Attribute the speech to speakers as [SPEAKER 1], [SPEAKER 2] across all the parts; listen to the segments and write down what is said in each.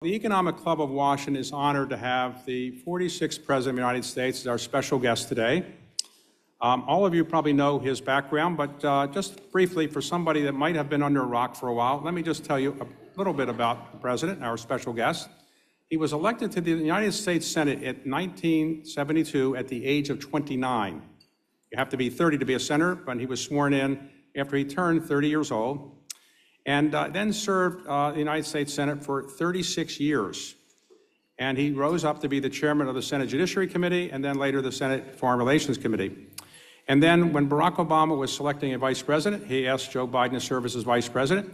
[SPEAKER 1] The Economic Club of Washington is honored to have the 46th President of the United States as our special guest today. All of you probably know his background, but just briefly, for somebody that might have been under a rock for a while, let me just tell you a little bit about the President, our special guest. He was elected to the United States Senate in 1972 at the age of 29. You have to be 30 to be a senator, but he was sworn in after he turned 30 years old, and then served the United States Senate for 36 years. And he rose up to be the chairman of the Senate Judiciary Committee and then later the Senate Foreign Relations Committee. And then when Barack Obama was selecting a vice president, he asked Joe Biden to serve as his vice president.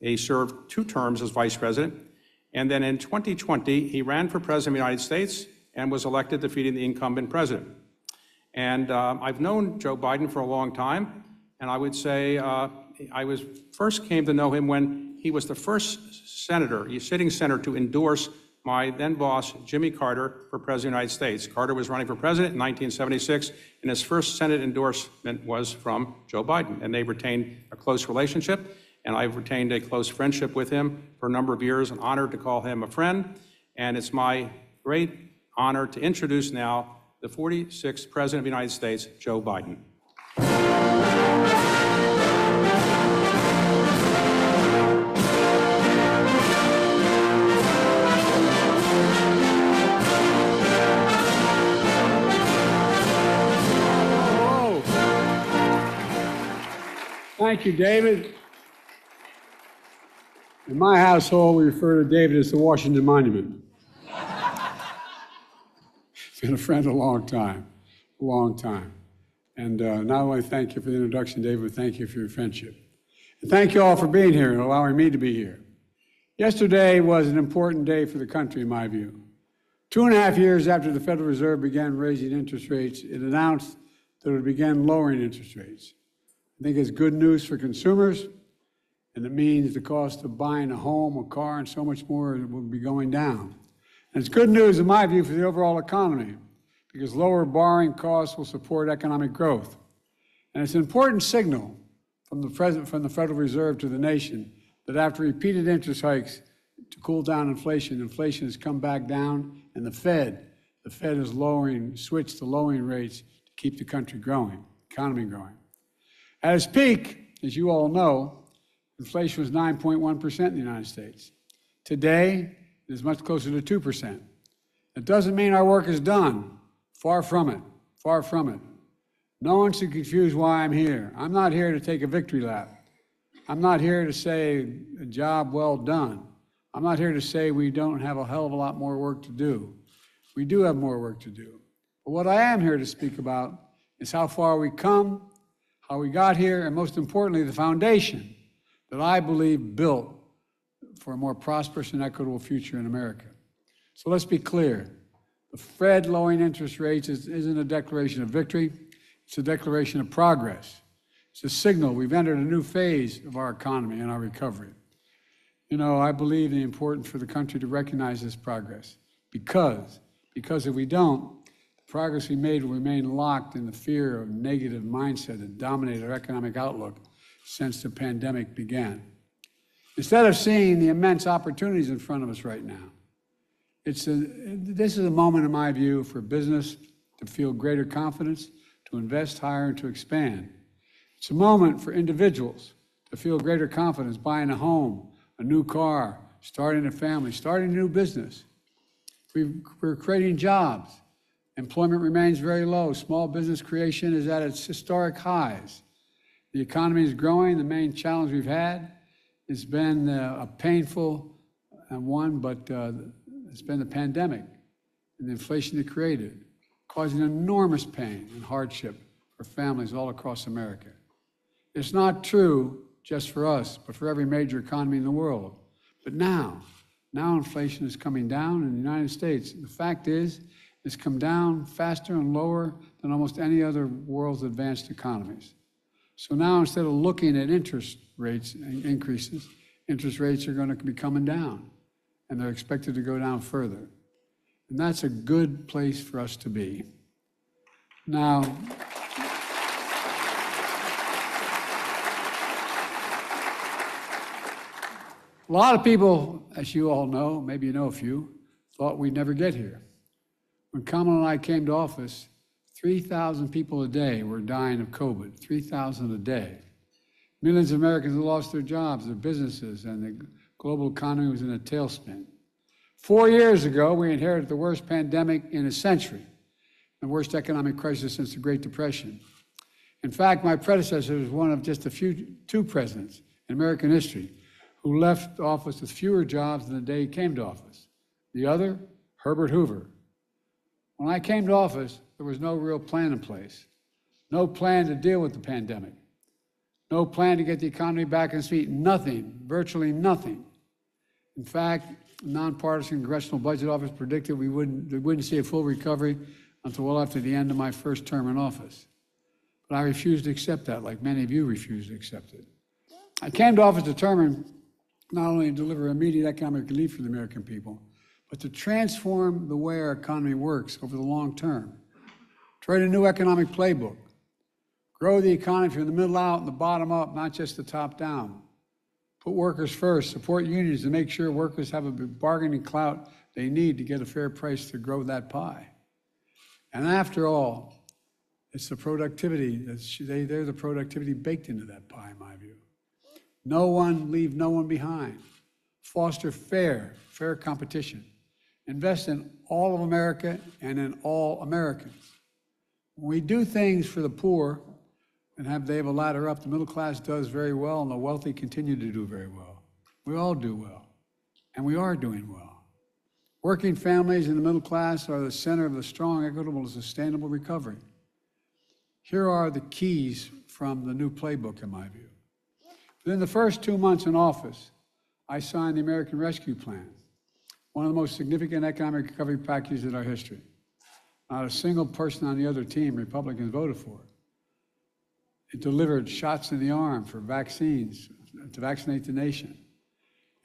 [SPEAKER 1] He served 2 terms as vice president. And then in 2020, he ran for president of the United States and was elected, defeating the incumbent president. And I've known Joe Biden for a long time, and I would say first came to know him when he was the first sitting senator to endorse my then boss, Jimmy Carter, for president of the United States. Carter was running for president in 1976, and his first Senate endorsement was from Joe Biden, and they retained a close relationship, and I've retained a close friendship with him for a number of years. I'm honored to call him a friend, and it's my great honor to introduce now the 46th President of the United States, Joe Biden.
[SPEAKER 2] Thank you, David. In my household, we refer to David as the Washington Monument. He's been a friend a long time. And not only thank you for the introduction, David, but thank you for your friendship. And thank you all for being here and allowing me to be here. Yesterday was an important day for the country, in my view. 2.5 years after the Federal Reserve began raising interest rates, it announced that it would begin lowering interest rates. I think it's good news for consumers, and it means the cost of buying a home, a car, and so much more will be going down. And it's good news, in my view, for the overall economy, because lower borrowing costs will support economic growth. And it's an important signal from the Federal Reserve to the nation that after repeated interest hikes to cool down inflation, inflation has come back down, and the Fed has switched to lowering rates to keep the country growing, economy growing. At its peak, as you all know, inflation was 9.1% in the United States. Today, it is much closer to 2%. It doesn't mean our work is done. Far from it, far from it. No one should confuse why I'm here. I'm not here to take a victory lap. I'm not here to say a job well done. I'm not here to say we don't have a hell of a lot more work to do. We do have more work to do. But what I am here to speak about is how far we come, how we got here, and most importantly, the foundation that I believe built for a more prosperous and equitable future in America. So let's be clear. The Fed lowering interest rates isn't a declaration of victory. It's a declaration of progress. It's a signal we've entered a new phase of our economy and our recovery. You know, I believe it's important for the country to recognize this progress because if we don't, the progress we made will remain locked in the fear of negative mindset that dominated our economic outlook since the pandemic began. Instead of seeing the immense opportunities in front of us right now, this is a moment, in my view, for business to feel greater confidence, to invest higher, and to expand. It's a moment for individuals to feel greater confidence buying a home, a new car, starting a family, starting a new business. We're creating jobs. Employment remains very low. Small business creation is at its historic highs. The economy is growing. The main challenge we've had has been a painful one, but it's been the pandemic and the inflation it created, causing enormous pain and hardship for families all across America. It's not true just for us, but for every major economy in the world. But now inflation is coming down in the United States. The fact is, it's come down faster and lower than almost any other world's advanced economies. So now, instead of looking at interest rates increases, interest rates are going to be coming down, and they're expected to go down further. And that's a good place for us to be. Now, A lot of people, as you all know, maybe you know a few, thought we'd never get here. When Kamala and I came to office, 3,000 people a day were dying of COVID, 3,000 a day. Millions of Americans had lost their jobs, their businesses, and the global economy was in a tailspin. 4 years ago, we inherited the worst pandemic in a century, the worst economic crisis since the Great Depression. In fact, my predecessor was one of just two presidents in American history who left office with fewer jobs than the day he came to office. The other, Herbert Hoover. When I came to office, there was no real plan in place, no plan to deal with the pandemic, no plan to get the economy back on its feet, nothing, virtually nothing. In fact, the nonpartisan Congressional Budget Office predicted we wouldn't see a full recovery until well after the end of my first term in office. But I refused to accept that, like many of you refused to accept it. I came to office determined not only to deliver immediate economic relief for the American people, but to transform the way our economy works over the long term, to write a new economic playbook, grow the economy from the middle out and the bottom up, not just the top down. Put workers first, support unions to make sure workers have a bargaining clout they need to get a fair price to grow that pie. And after all, it's the productivity, they're the productivity baked into that pie, in my view. Leave no one behind. Foster fair competition. Invest in all of America and in all Americans. When we do things for the poor, and they have a ladder up, the middle class does very well, and the wealthy continue to do very well. We all do well, and we are doing well. Working families in the middle class are the center of the strong, equitable, and sustainable recovery. Here are the keys from the new playbook, in my view. Within the first 2 months in office, I signed the American Rescue Plan, one of the most significant economic recovery packages in our history. Not a single person on the other team, Republicans, voted for it. It delivered shots in the arm for vaccines to vaccinate the nation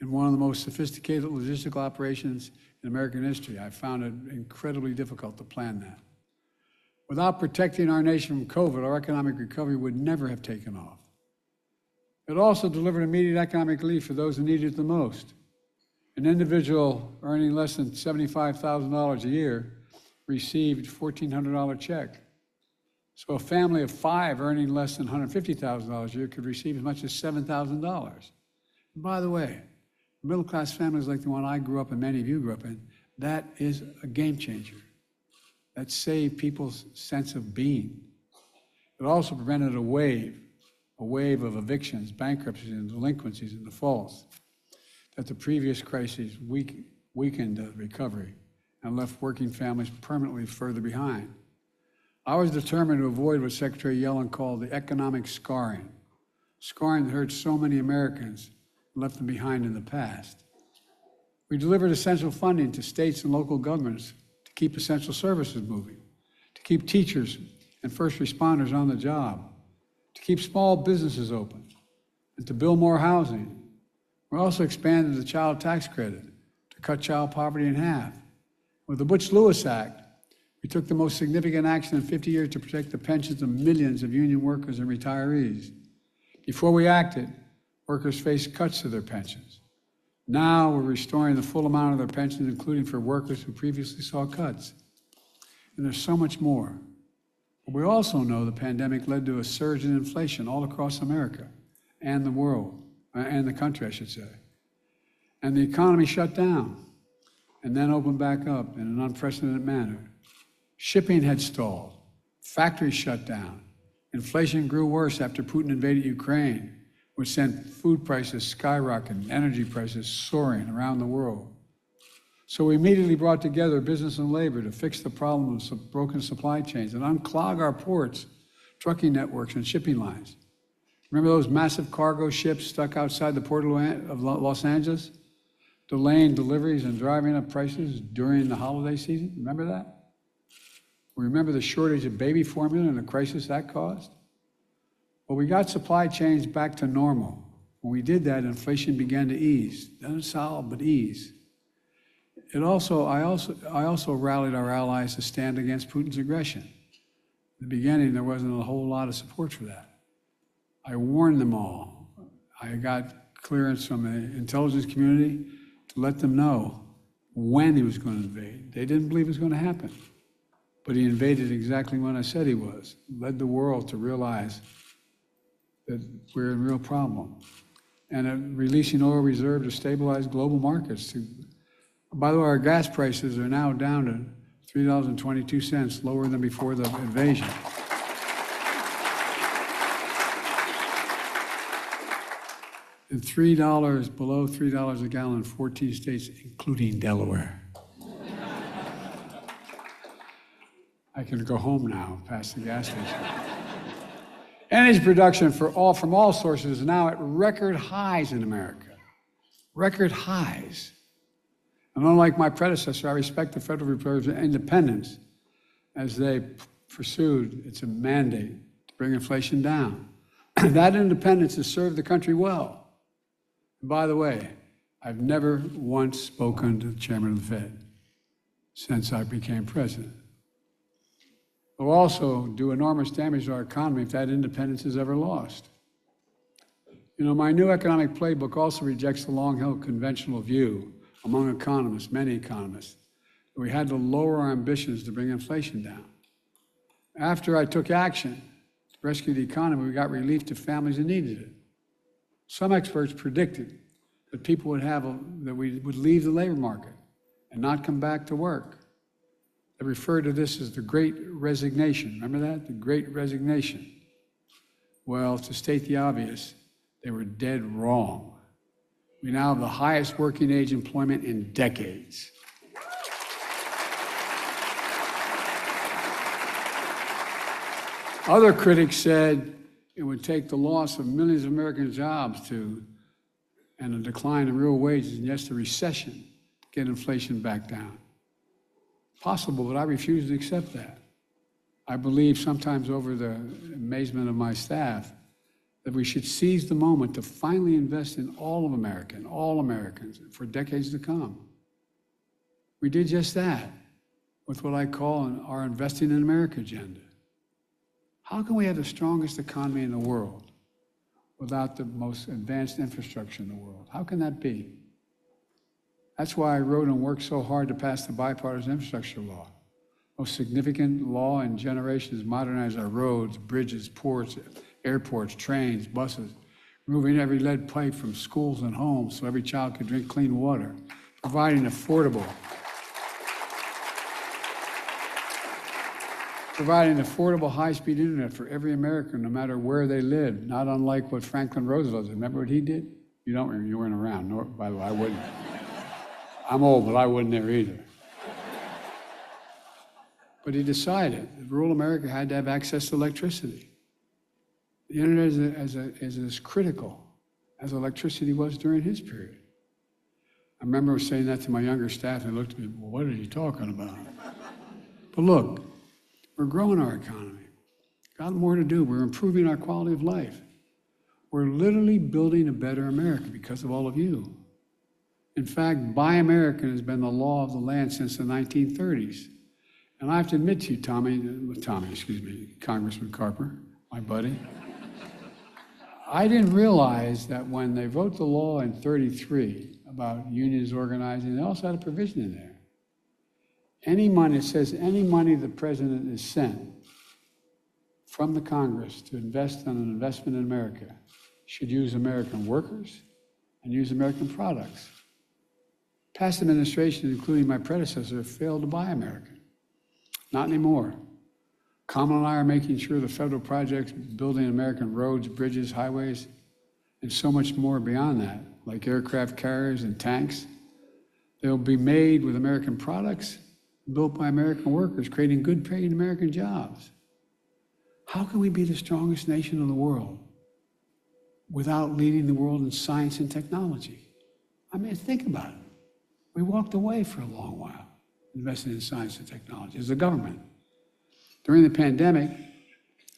[SPEAKER 2] in one of the most sophisticated logistical operations in American history. I found it incredibly difficult to plan that. Without protecting our nation from COVID, our economic recovery would never have taken off. It also delivered immediate economic relief for those who needed it the most. An individual earning less than $75,000 a year received a $1,400 check. So a family of 5 earning less than $150,000 a year could receive as much as $7,000. And by the way, middle-class families like the one I grew up in, many of you grew up in, that is a game changer. That saved people's sense of being. It also prevented a wave of evictions, bankruptcies, and delinquencies and defaults that the previous crises weakened the recovery and left working families permanently further behind. I was determined to avoid what Secretary Yellen called the economic scarring that hurt so many Americans and left them behind in the past. We delivered essential funding to states and local governments to keep essential services moving, to keep teachers and first responders on the job, to keep small businesses open, and to build more housing. We also expanded the child tax credit to cut child poverty in half. With the Butch-Lewis Act, we took the most significant action in 50 years to protect the pensions of millions of union workers and retirees. Before we acted, workers faced cuts to their pensions. Now we're restoring the full amount of their pensions, including for workers who previously saw cuts. And there's so much more. But we also know the pandemic led to a surge in inflation all across America and the world, and the country, I should say. And the economy shut down and then opened back up in an unprecedented manner. Shipping had stalled, factories shut down. Inflation grew worse after Putin invaded Ukraine, which sent food prices skyrocketing, energy prices soaring around the world. So we immediately brought together business and labor to fix the problem of broken supply chains and unclog our ports, trucking networks, and shipping lines. Remember those massive cargo ships stuck outside the port of Los Angeles, delaying deliveries and driving up prices during the holiday season? Remember that? Remember the shortage of baby formula and the crisis that caused? Well, we got supply chains back to normal. When we did that, inflation began to ease. Not solve, but ease. I also rallied our allies to stand against Putin's aggression. In the beginning, there wasn't a whole lot of support for that. I warned them all. I got clearance from the intelligence community to let them know when he was going to invade. They didn't believe it was going to happen, but he invaded exactly when I said he was. Led the world to realize that we're in real problem. And releasing oil reserve to stabilize global markets. By the way, our gas prices are now down to $3.22, lower than before the invasion. And $3, below $3 a gallon in 14 states, including Delaware. I can go home now, past the gas station. Energy production from all sources is now at record highs in America. Record highs. And unlike my predecessor, I respect the Federal Reserve's independence as they pursued its mandate to bring inflation down. That independence has served the country well. And by the way, I've never once spoken to the chairman of the Fed since I became president. It will also do enormous damage to our economy if that independence is ever lost. You know, my new economic playbook also rejects the long-held conventional view among economists, many economists, that we had to lower our ambitions to bring inflation down. After I took action to rescue the economy, we got relief to families that needed it. Some experts predicted that people that we would leave the labor market and not come back to work. They refer to this as the Great Resignation. Remember that? The Great Resignation. Well, to state the obvious, they were dead wrong. We now have the highest working age employment in decades. Other critics said it would take the loss of millions of American jobs and a decline in real wages, and yes, the recession, to get inflation back down. Possible, but I refuse to accept that. I believe, sometimes over the amazement of my staff, that we should seize the moment to finally invest in all of America and all Americans for decades to come. We did just that with what I call our Investing in America agenda. How can we have the strongest economy in the world without the most advanced infrastructure in the world? How can that be? That's why I wrote and worked so hard to pass the bipartisan infrastructure law. Most significant law in generations, modernize our roads, bridges, ports, airports, trains, buses, removing every lead pipe from schools and homes so every child could drink clean water, providing affordable high-speed internet for every American, no matter where they live, not unlike what Franklin Roosevelt did. Remember what he did? You don't remember, you weren't around. Nor, by the way, I wouldn't. I'm old, but I wasn't there either. But he decided that rural America had to have access to electricity. The internet is as critical as electricity was during his period. I remember saying that to my younger staff, and they looked at me, well, what are you talking about? But look, we're growing our economy. Got more to do. We're improving our quality of life. We're literally building a better America because of all of you. In fact, Buy American has been the law of the land since the 1930s. And I have to admit to you, Congressman Carper, my buddy, I didn't realize that when they wrote the law in 33 about unions organizing, they also had a provision in there. Any money, it says any money the president is sent from the Congress to invest on an investment in America should use American workers and use American products. Past administrations, including my predecessor, failed to buy American. Not anymore. Kamala and I are making sure the federal projects building American roads, bridges, highways, and so much more beyond that, like aircraft carriers and tanks, they'll be made with American products, built by American workers, creating good paid American jobs. How can we be the strongest nation in the world without leading the world in science and technology? I mean, think about it. We walked away for a long while, investing in science and technology as a government. During the pandemic,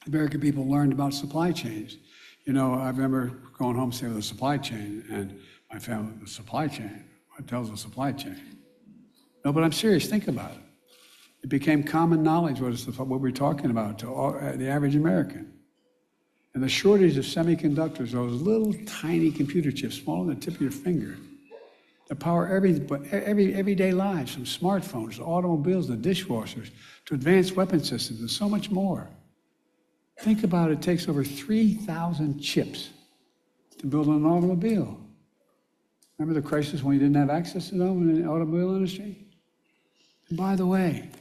[SPEAKER 2] American people learned about supply chains. You know, I remember going home saying the supply chain, and my family, the supply chain. What the hell's a supply chain? No, but I'm serious, think about it. It became common knowledge what we're talking about to the average American. And the shortage of semiconductors, those little tiny computer chips, smaller than the tip of your finger, that power everyday lives, from smartphones to automobiles to dishwashers to advanced weapon systems and so much more. Think about it, it takes over 3,000 chips to build an automobile. Remember the crisis when you didn't have access to them in the automobile industry? And by the way,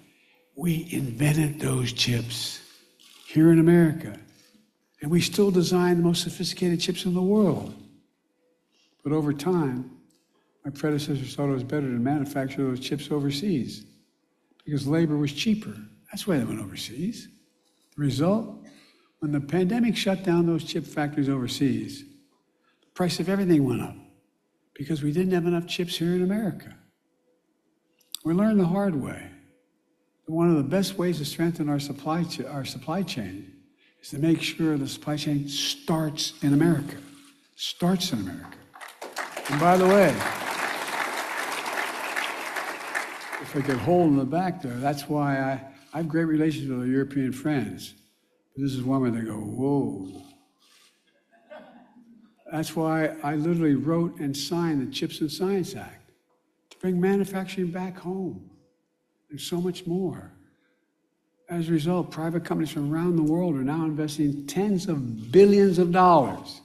[SPEAKER 2] we invented those chips here in America. And we still design the most sophisticated chips in the world. But over time, my predecessors thought it was better to manufacture those chips overseas because labor was cheaper. That's why they went overseas. The result, when the pandemic shut down those chip factories overseas, the price of everything went up because we didn't have enough chips here in America. We learned the hard way that one of the best ways to strengthen our supply chain is to make sure the supply chain starts in America. Starts in America. And by the way, if I get hold in the back there, that's why I have great relations with our European friends. But this is one where they go, whoa. That's why I literally wrote and signed the Chips and Science Act to bring manufacturing back home and so much more. As a result, private companies from around the world are now investing tens of billions of dollars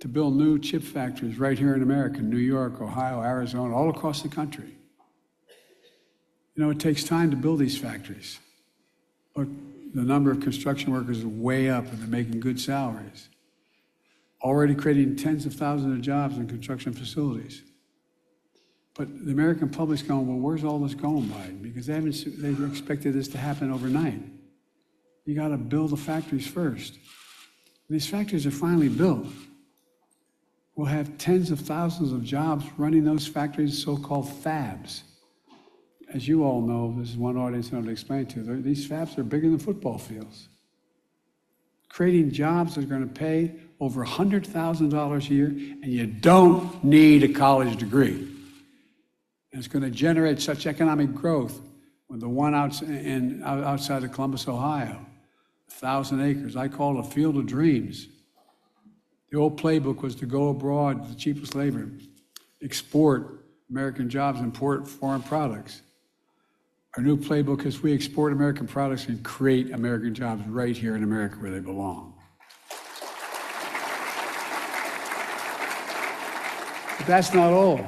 [SPEAKER 2] to build new chip factories right here in America, New York, Ohio, Arizona, all across the country. You know, it takes time to build these factories. Look, the number of construction workers is way up and they're making good salaries. Already creating tens of thousands of jobs in construction facilities. But the American public's going, well, where's all this going, Biden? Because they expected this to happen overnight. You got to build the factories first. When these factories are finally built, we'll have tens of thousands of jobs running those factories, so-called fabs. As you all know, this is one audience I want to explain to. These fabs are bigger than football fields. Creating jobs that are going to pay over $100,000 a year, and you don't need a college degree. And it's going to generate such economic growth with the one outside of Columbus, Ohio, 1,000 acres. I call it a field of dreams. The old playbook was to go abroad, the cheapest labor, export American jobs, import foreign products. Our new playbook is we export American products and create American jobs right here in America where they belong. But that's not all.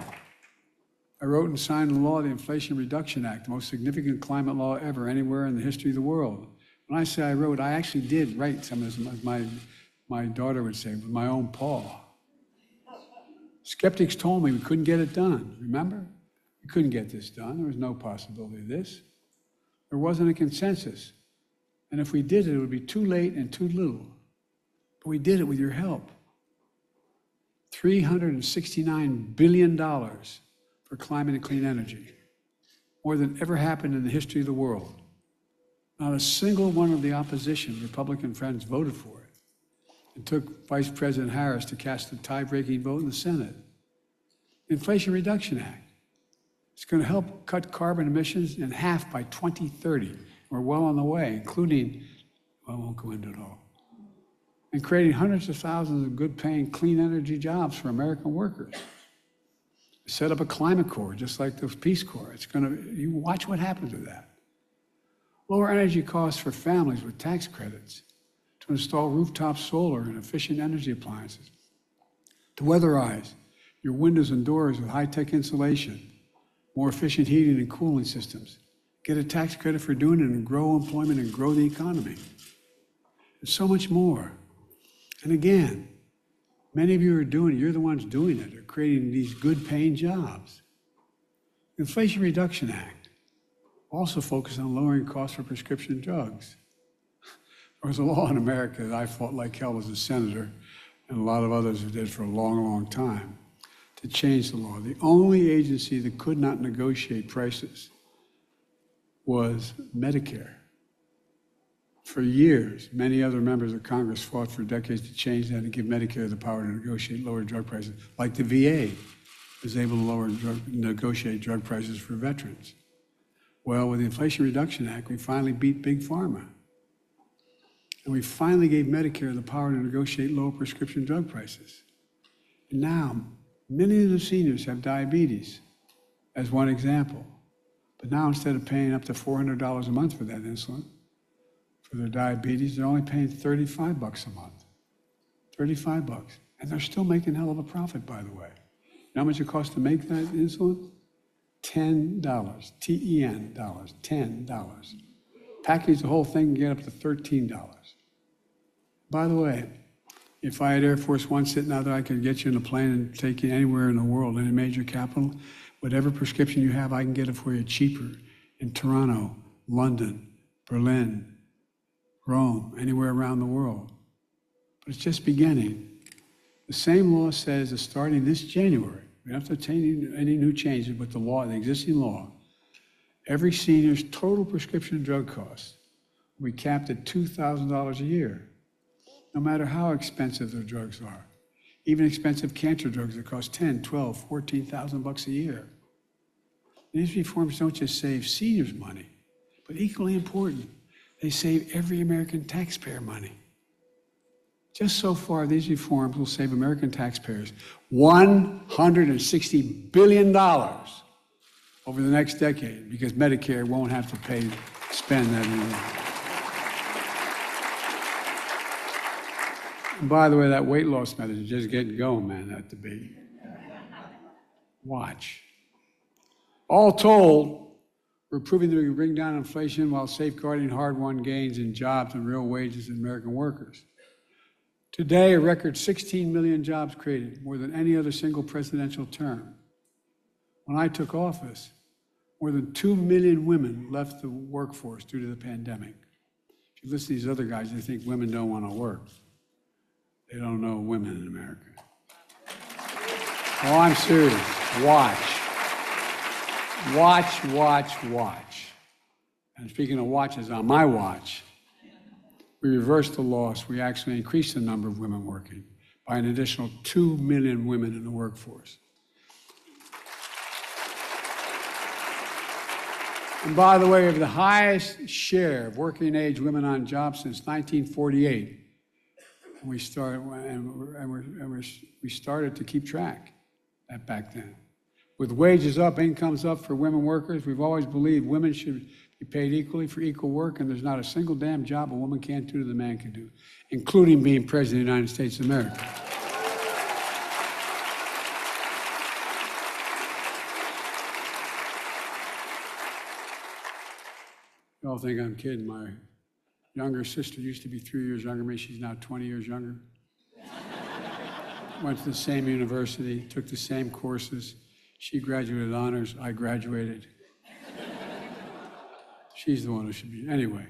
[SPEAKER 2] I wrote and signed the law, the Inflation Reduction Act, the most significant climate law ever anywhere in the history of the world. When I say I wrote, I actually did write some of this, my daughter would say, with my own paw. Skeptics told me we couldn't get it done, remember? We couldn't get this done. There was no possibility of this. There wasn't a consensus. And if we did it, it would be too late and too little. But we did it with your help. $369 billion for climate and clean energy. More than ever happened in the history of the world. Not a single one of the opposition Republican friends voted for it. It took Vice President Harris to cast the tie-breaking vote in the Senate. The Inflation Reduction Act. It's going to help cut carbon emissions in half by 2030. We're well on the way, including, well, I won't go into it all, and creating hundreds of thousands of good-paying, clean energy jobs for American workers. Set up a climate corps, just like the Peace Corps. It's going to, you watch what happens with that. Lower energy costs for families with tax credits, to install rooftop solar and efficient energy appliances, to weatherize your windows and doors with high-tech insulation, more efficient heating and cooling systems, get a tax credit for doing it and grow employment and grow the economy. And so much more. And again, many of you are doing it, you're the ones doing it, are creating these good paying jobs. The Inflation Reduction Act also focused on lowering costs for prescription drugs. There was a law in America that I fought like hell as a senator, and a lot of others who did for a long, long time, to change the law. The only agency that could not negotiate prices was Medicare. For years, many other members of Congress fought for decades to change that and give Medicare the power to negotiate lower drug prices, like the VA was able to negotiate drug prices for veterans. Well, with the Inflation Reduction Act, we finally beat Big Pharma. And we finally gave Medicare the power to negotiate lower prescription drug prices. And now, millions of seniors have diabetes, as one example. But now instead of paying up to $400 a month for that insulin, for their diabetes, they're only paying $35 a month. $35. And they're still making a hell of a profit, by the way. You know how much it costs to make that insulin? $10. T-E-N dollars. $10. Package the whole thing and get up to $13. By the way, if I had Air Force One sitting out there, I could get you in a plane and take you anywhere in the world, any major capital. Whatever prescription you have, I can get it for you cheaper in Toronto, London, Berlin, Rome, anywhere around the world. But it's just beginning. The same law says that starting this January, we don't have to obtain any new changes, but the law, the existing law, every senior's total prescription drug costs will be capped at $2,000 a year, no matter how expensive their drugs are. Even expensive cancer drugs that cost $10,000, $12,000, $14,000 a year. These reforms don't just save seniors money, but equally important, they save every American taxpayer money. Just so far, these reforms will save American taxpayers $160 billion over the next decade, because Medicare won't have to spend that anymore. And by the way, that weight loss method is just getting going, man, that debate. Watch. All told, we're proving that we can bring down inflation while safeguarding hard-won gains in jobs and real wages in American workers. Today, a record 16 million jobs created, more than any other single presidential term. When I took office, more than 2 million women left the workforce due to the pandemic. If you listen to these other guys, they think women don't want to work. They don't know women in America. Oh, I'm serious. Watch. Watch, watch, watch. And speaking of watches, on my watch, we reversed the loss. We actually increased the number of women working by an additional 2 million women in the workforce. And by the way, we have the highest share of working age women on jobs since 1948. And we started to keep track that back then. With wages up, incomes up for women workers, we've always believed women should be paid equally for equal work, and there's not a single damn job a woman can't do that a man can do, including being president of the United States of America. You all think I'm kidding. My younger sister used to be 3 years younger than me. She's now 20 years younger. Went to the same university, took the same courses. She graduated honors, I graduated. She's the one who should be. Anyway,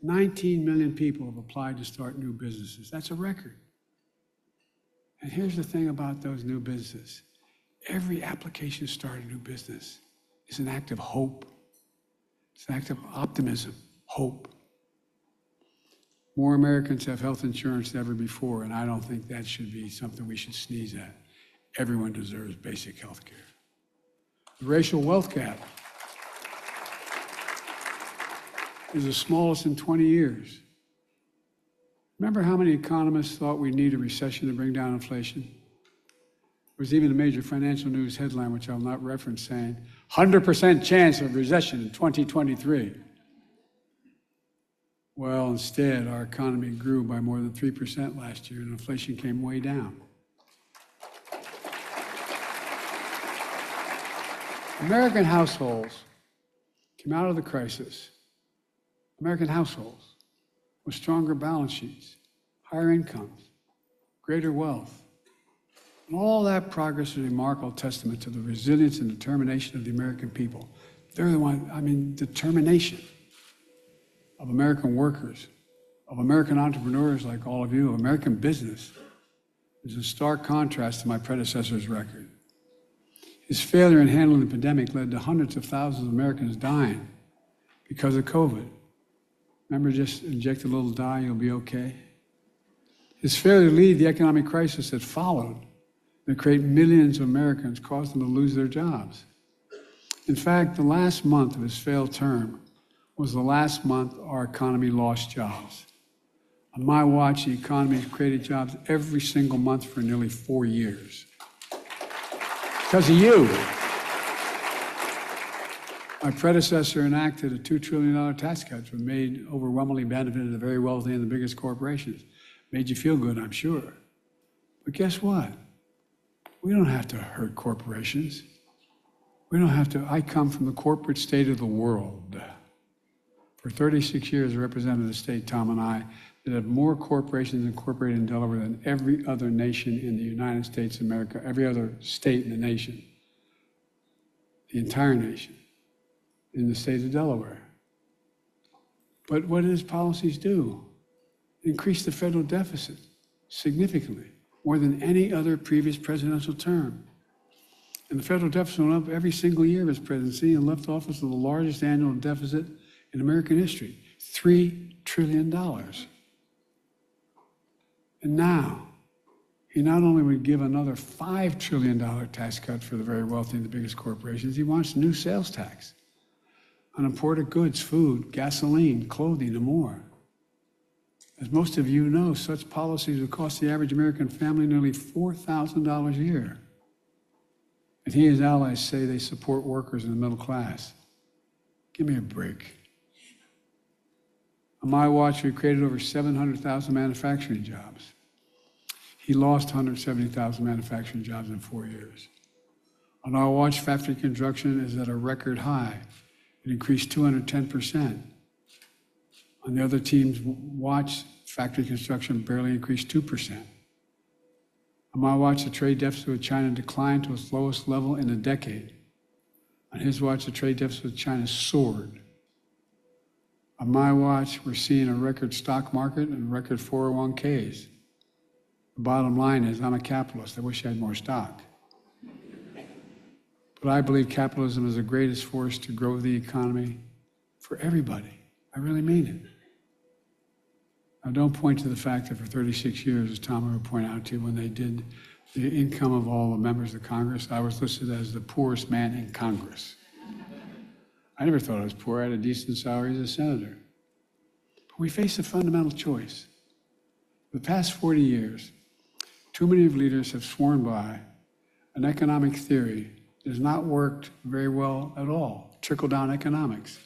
[SPEAKER 2] 19 million people have applied to start new businesses. That's a record. And here's the thing about those new businesses. Every application to start a new business is an act of hope. It's an act of optimism, hope. More Americans have health insurance than ever before, and I don't think that should be something we should sneeze at. Everyone deserves basic health care. The racial wealth gap is the smallest in 20 years. Remember how many economists thought we need a recession to bring down inflation? There was even a major financial news headline, which I'll not reference, saying, 100% chance of recession in 2023. Well, instead, our economy grew by more than 3% last year, and inflation came way down. American households came out of the crisis, American households with stronger balance sheets, higher incomes, greater wealth. And all that progress is a remarkable testament to the resilience and determination of the American people. They're the one, determination of American workers, of American entrepreneurs like all of you, of American business, is a stark contrast to my predecessor's record. His failure in handling the pandemic led to hundreds of thousands of Americans dying because of COVID. Remember, just inject a little dye, you'll be okay. His failure to lead the economic crisis that followed, that create millions of Americans, caused them to lose their jobs. In fact, the last month of his failed term was the last month our economy lost jobs. On my watch, the economy has created jobs every single month for nearly 4 years. Because of you. My predecessor enacted a $2 trillion tax cut that made overwhelmingly benefited the very wealthy and the biggest corporations. Made you feel good, I'm sure. But guess what? We don't have to hurt corporations. We don't have to. I come from the corporate state of the world. For 36 years, I represented a state, Tom and I, that had more corporations incorporated in Delaware than every other nation in the United States of America, every other state in the nation, the entire nation, in the state of Delaware. But what did his policies do? Increase the federal deficit significantly, more than any other previous presidential term. And the federal deficit went up every single year of his presidency and left office with the largest annual deficit in American history, $3 trillion. And now, he not only would give another $5 trillion tax cut for the very wealthy and the biggest corporations, he wants a new sales tax on imported goods, food, gasoline, clothing, and more. As most of you know, such policies would cost the average American family nearly $4,000 a year. And he and his allies say they support workers in the middle class. Give me a break. On my watch, we created over 700,000 manufacturing jobs. He lost 170,000 manufacturing jobs in 4 years. On our watch, factory construction is at a record high. It increased 210%. On the other team's watch, factory construction barely increased 2%. On my watch, the trade deficit with China declined to its lowest level in a decade. On his watch, the trade deficit with China soared. On my watch, we're seeing a record stock market and record 401ks. The bottom line is, I'm a capitalist. I wish I had more stock. But I believe capitalism is the greatest force to grow the economy for everybody. I really mean it. Now, don't point to the fact that for 36 years, as Tom would point out to you, when they did the income of all the members of Congress, I was listed as the poorest man in Congress. I never thought I was poor. I had a decent salary as a senator. But we face a fundamental choice. For the past 40 years, too many leaders have sworn by an economic theory that has not worked very well at all, trickle-down economics.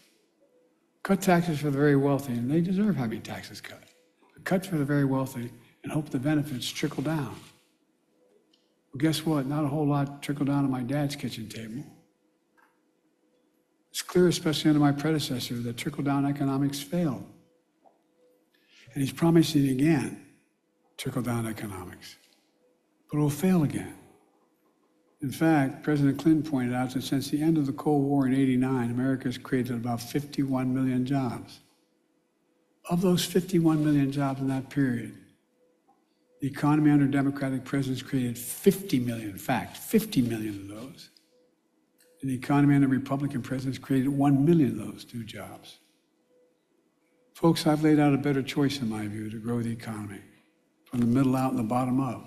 [SPEAKER 2] Cut taxes for the very wealthy, and they deserve having taxes cut. But cut for the very wealthy and hope the benefits trickle down. Well, guess what? Not a whole lot trickled down to my dad's kitchen table. It's clear, especially under my predecessor, that trickle-down economics failed. And he's promising again trickle-down economics. But it will fail again. In fact, President Clinton pointed out that since the end of the Cold War in '89, America has created about 51 million jobs. Of those 51 million jobs in that period, the economy under Democratic presidents created 50 million, in fact, 50 million of those. And the economy under Republican presidents created 1 million of those new jobs. Folks, I've laid out a better choice, in my view, to grow the economy, from the middle out and the bottom up.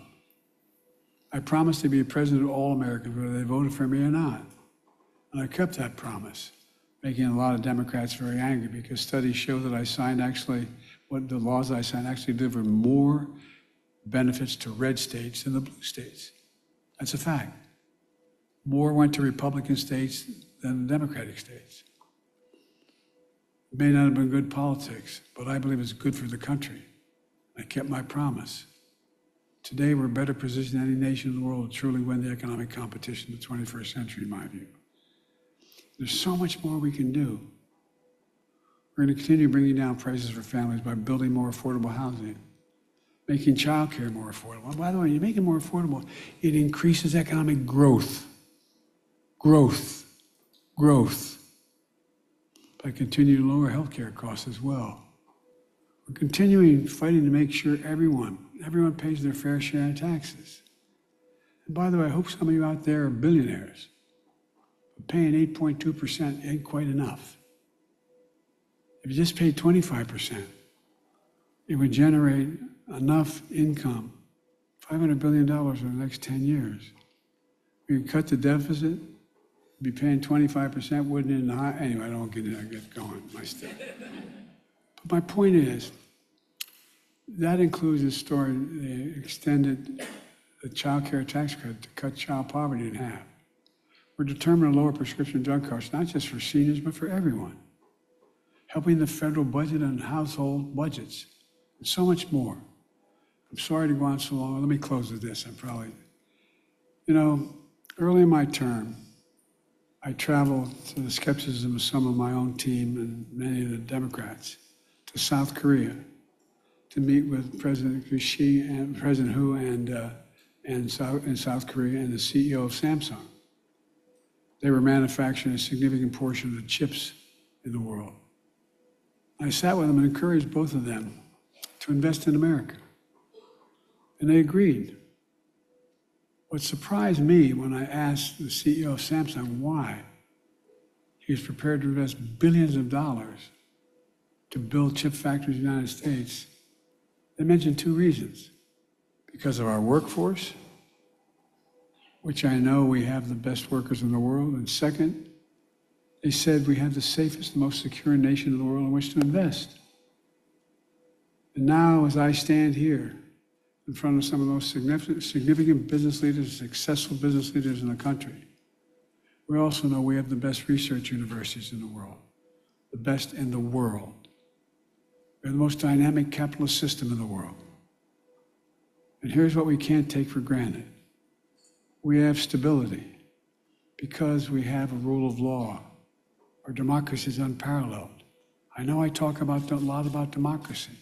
[SPEAKER 2] I promised to be a president of all Americans, whether they voted for me or not. And I kept that promise, making a lot of Democrats very angry because studies show that I signed what the laws I signed actually delivered more benefits to red states than the blue states. That's a fact. More went to Republican states than the Democratic states. It may not have been good politics, but I believe it's good for the country. I kept my promise. Today, we're better positioned than any nation in the world to truly win the economic competition of the 21st century, in my view. There's so much more we can do. We're going to continue bringing down prices for families by building more affordable housing, making childcare more affordable. And by the way, you make it more affordable, it increases economic growth. Growth. By continuing to lower healthcare costs as well. We're continuing fighting to make sure everyone pays their fair share of taxes. And by the way, I hope some of you out there are billionaires. But paying 8.2% ain't quite enough. If you just paid 25%, it would generate enough income, $500 billion over the next 10 years. We can cut the deficit, be paying 25% wouldn't in the high, anyway, I don't get going, my stuff. But my point is, that includes the story, they extended the child care tax credit to cut child poverty in half. We're determined to lower prescription drug costs, not just for seniors, but for everyone. Helping the federal budget and household budgets, and so much more. I'm sorry to go on so long. Let me close with this. Early in my term, I traveled to the skepticism of some of my own team and many of the Democrats to South Korea to meet with President Xi and President Hu in South Korea and the CEO of Samsung. They were manufacturing a significant portion of the chips in the world. I sat with them and encouraged both of them to invest in America. And they agreed. What surprised me when I asked the CEO of Samsung why he was prepared to invest billions of dollars to build chip factories in the United States, they mentioned two reasons. Because of our workforce, which I know we have the best workers in the world, and second, they said we have the safest, most secure nation in the world in which to invest. And now, as I stand here in front of some of the most significant business leaders, successful business leaders in the country, we also know we have the best research universities in the world, the best in the world. We have the most dynamic capitalist system in the world. And here's what we can't take for granted. We have stability because we have a rule of law. Our democracy is unparalleled. I know I talk a lot about democracy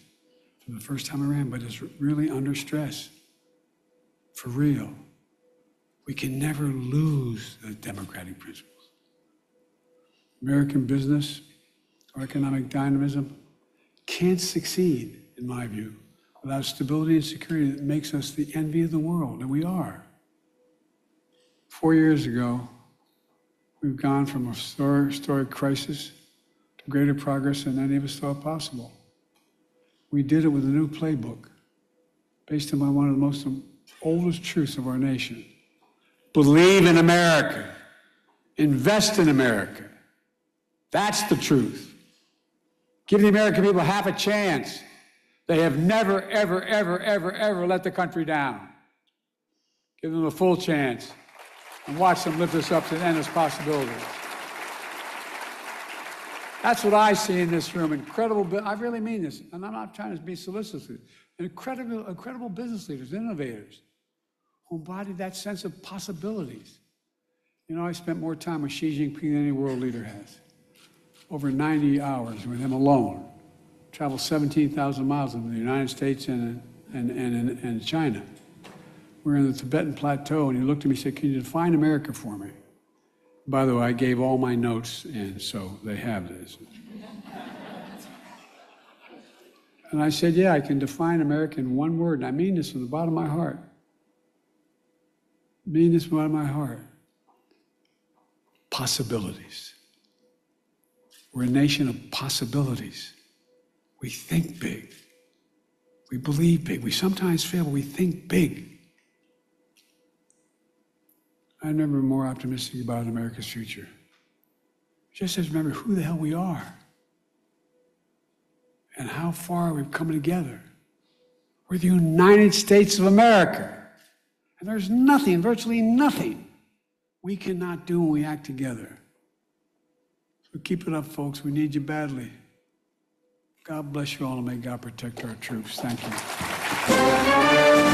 [SPEAKER 2] for the first time around, but it's really under stress. For real. We can never lose the democratic principles. American business or economic dynamism can't succeed, in my view, without stability and security that makes us the envy of the world, and we are. 4 years ago, we've gone from a historic crisis to greater progress than any of us thought possible. We did it with a new playbook based upon one of the most oldest truths of our nation. Believe in America. Invest in America. That's the truth. Give the American people half a chance. They have never, ever, ever, ever, ever let the country down. Give them a full chance and watch them lift us up to endless possibilities. That's what I see in this room. Incredible, I really mean this, and I'm not trying to be solicitous. Incredible business leaders, innovators, who embody that sense of possibilities. I spent more time with Xi Jinping than any world leader has. Over 90 hours with him alone. Traveled 17,000 miles in the United States and China. We were in the Tibetan Plateau, and he looked at me and said, "Can you define America for me?" By the way, I gave all my notes, and so they have this. And I said, "Yeah, I can define America in one word, and I mean this from the bottom of my heart. I mean this from the bottom of my heart. Possibilities. We're a nation of possibilities. We think big. We believe big. We sometimes fail, but we think big. I'm never more optimistic about America's future. Just as remember who the hell we are and how far we've come together. We're the United States of America. And there's nothing, virtually nothing, we cannot do when we act together. So keep it up, folks. We need you badly. God bless you all, and may God protect our troops. Thank you.